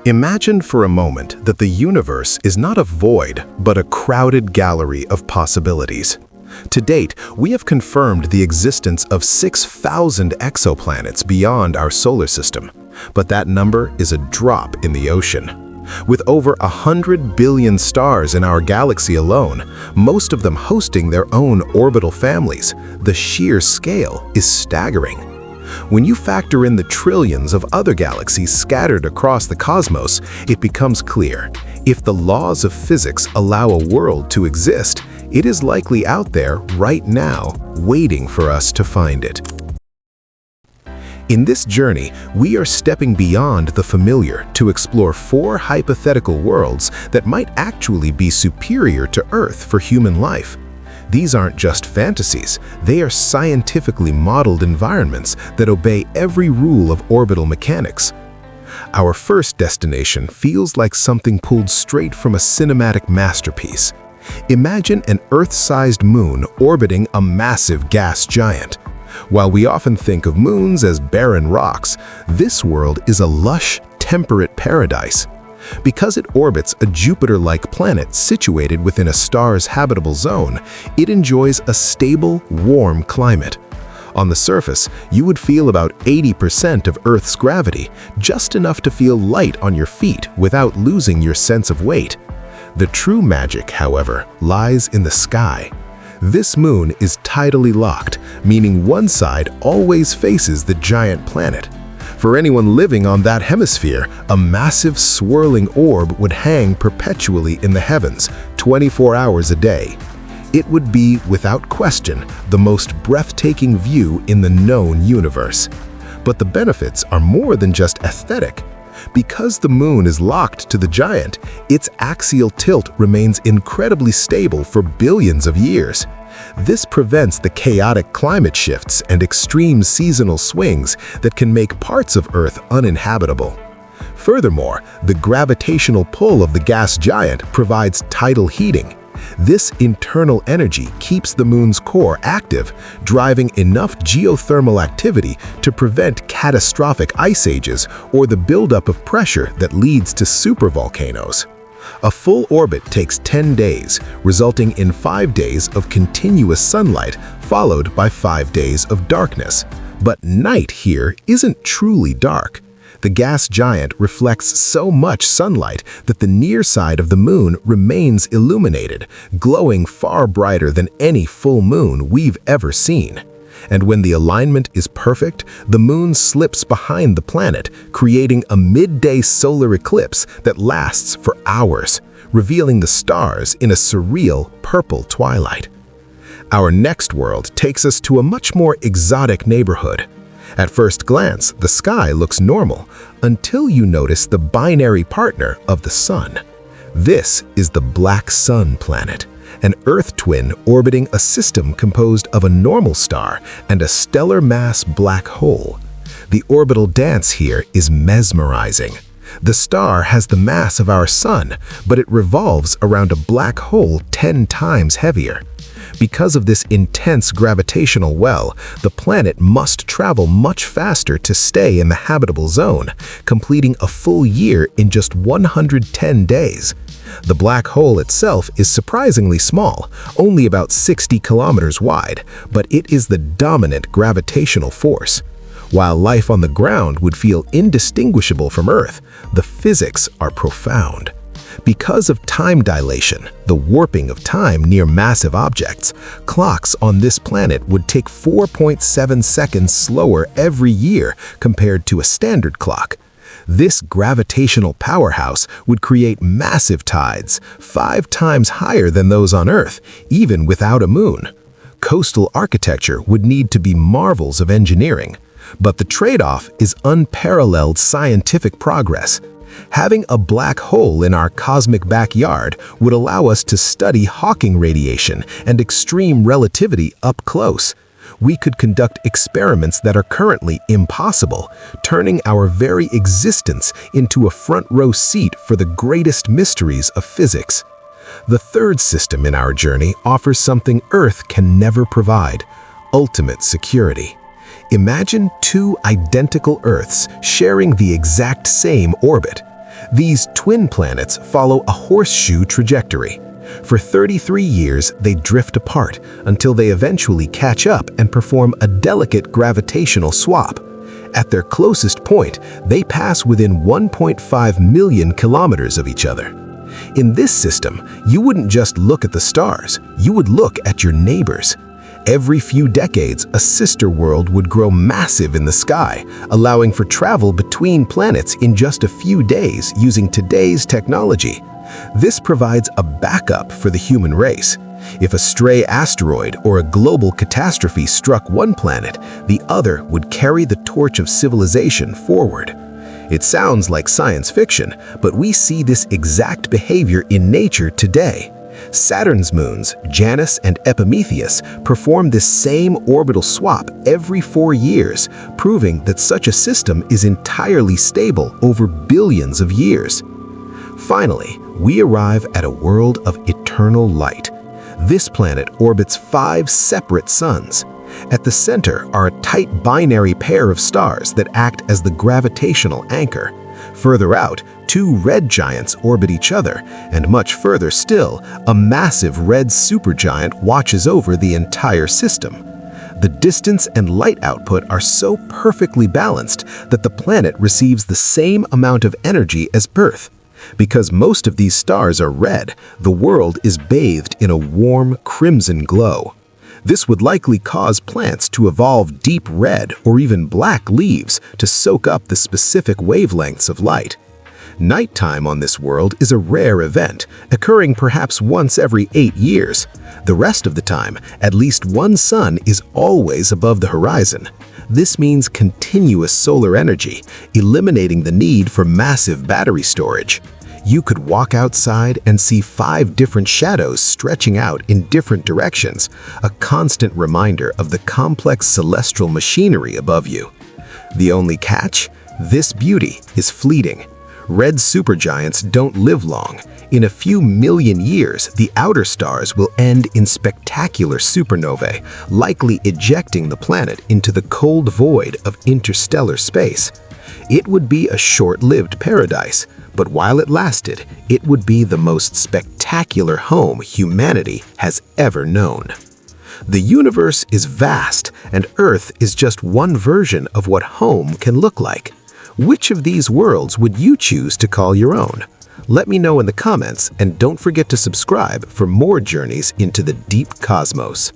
Imagine for a moment that the universe is not a void, but a crowded gallery of possibilities. To date, we have confirmed the existence of 6,000 exoplanets beyond our solar system, but that number is a drop in the ocean. With over 100 billion stars in our galaxy alone, most of them hosting their own orbital families, the sheer scale is staggering. When you factor in the trillions of other galaxies scattered across the cosmos, it becomes clear, if the laws of physics allow a world to exist, it is likely out there right now, waiting for us to find it. In this journey, we are stepping beyond the familiar to explore 4 hypothetical worlds that might actually be superior to Earth for human life. These aren't just fantasies, they are scientifically modeled environments that obey every rule of orbital mechanics. Our first destination feels like something pulled straight from a cinematic masterpiece. Imagine an Earth-sized moon orbiting a massive gas giant. While we often think of moons as barren rocks, this world is a lush, temperate paradise. Because it orbits a Jupiter-like planet situated within a star's habitable zone, it enjoys a stable, warm climate. On the surface, you would feel about 80% of Earth's gravity, just enough to feel light on your feet without losing your sense of weight. The true magic, however, lies in the sky. This moon is tidally locked, meaning one side always faces the giant planet. For anyone living on that hemisphere, a massive swirling orb would hang perpetually in the heavens, 24 hours a day. It would be, without question, the most breathtaking view in the known universe. But the benefits are more than just aesthetic. Because the moon is locked to the giant, its axial tilt remains incredibly stable for billions of years. This prevents the chaotic climate shifts and extreme seasonal swings that can make parts of Earth uninhabitable. Furthermore, the gravitational pull of the gas giant provides tidal heating. This internal energy keeps the moon's core active, driving enough geothermal activity to prevent catastrophic ice ages or the buildup of pressure that leads to supervolcanoes. A full orbit takes 10 days, resulting in 5 days of continuous sunlight, followed by 5 days of darkness. But night here isn't truly dark. The gas giant reflects so much sunlight that the near side of the moon remains illuminated, glowing far brighter than any full moon we've ever seen. And when the alignment is perfect, the moon slips behind the planet, creating a midday solar eclipse that lasts for hours, revealing the stars in a surreal purple twilight. Our next world takes us to a much more exotic neighborhood. At first glance, the sky looks normal, until you notice the binary partner of the Sun. This is the Black Sun planet, an Earth twin orbiting a system composed of a normal star and a stellar mass black hole. The orbital dance here is mesmerizing. The star has the mass of our Sun, but it revolves around a black hole 10 times heavier. Because of this intense gravitational well, the planet must travel much faster to stay in the habitable zone, completing a full year in just 110 days. The black hole itself is surprisingly small, only about 60 kilometers wide, but it is the dominant gravitational force. While life on the ground would feel indistinguishable from Earth, the physics are profound. Because of time dilation, the warping of time near massive objects, clocks on this planet would take 4.7 seconds slower every year compared to a standard clock. This gravitational powerhouse would create massive tides, 5 times higher than those on Earth, even without a moon. Coastal architecture would need to be marvels of engineering. But the trade-off is unparalleled scientific progress. Having a black hole in our cosmic backyard would allow us to study Hawking radiation and extreme relativity up close. We could conduct experiments that are currently impossible, turning our very existence into a front-row seat for the greatest mysteries of physics. The third system in our journey offers something Earth can never provide: ultimate security. Imagine 2 identical Earths sharing the exact same orbit. These twin planets follow a horseshoe trajectory. For 33 years, they drift apart until they eventually catch up and perform a delicate gravitational swap. At their closest point, they pass within 1.5 million kilometers of each other. In this system, you wouldn't just look at the stars, you would look at your neighbors. Every few decades, a sister world would grow massive in the sky, allowing for travel between planets in just a few days using today's technology. This provides a backup for the human race. If a stray asteroid or a global catastrophe struck one planet, the other would carry the torch of civilization forward. It sounds like science fiction, but we see this exact behavior in nature today. Saturn's moons, Janus and Epimetheus, perform this same orbital swap every 4 years, proving that such a system is entirely stable over billions of years. Finally, we arrive at a world of eternal light. This planet orbits 5 separate suns. At the center are a tight binary pair of stars that act as the gravitational anchor. Further out, 2 red giants orbit each other, and much further still, a massive red supergiant watches over the entire system. The distance and light output are so perfectly balanced that the planet receives the same amount of energy as Earth. Because most of these stars are red, the world is bathed in a warm crimson glow. This would likely cause plants to evolve deep red or even black leaves to soak up the specific wavelengths of light. Nighttime on this world is a rare event, occurring perhaps once every 8 years. The rest of the time, at least one sun is always above the horizon. This means continuous solar energy, eliminating the need for massive battery storage. You could walk outside and see 5 different shadows stretching out in different directions, a constant reminder of the complex celestial machinery above you. The only catch? This beauty is fleeting. Red supergiants don't live long. In a few million years, the outer stars will end in spectacular supernovae, likely ejecting the planet into the cold void of interstellar space. It would be a short-lived paradise, but while it lasted, it would be the most spectacular home humanity has ever known. The universe is vast, and Earth is just one version of what home can look like. Which of these worlds would you choose to call your own? Let me know in the comments, and don't forget to subscribe for more journeys into the deep cosmos.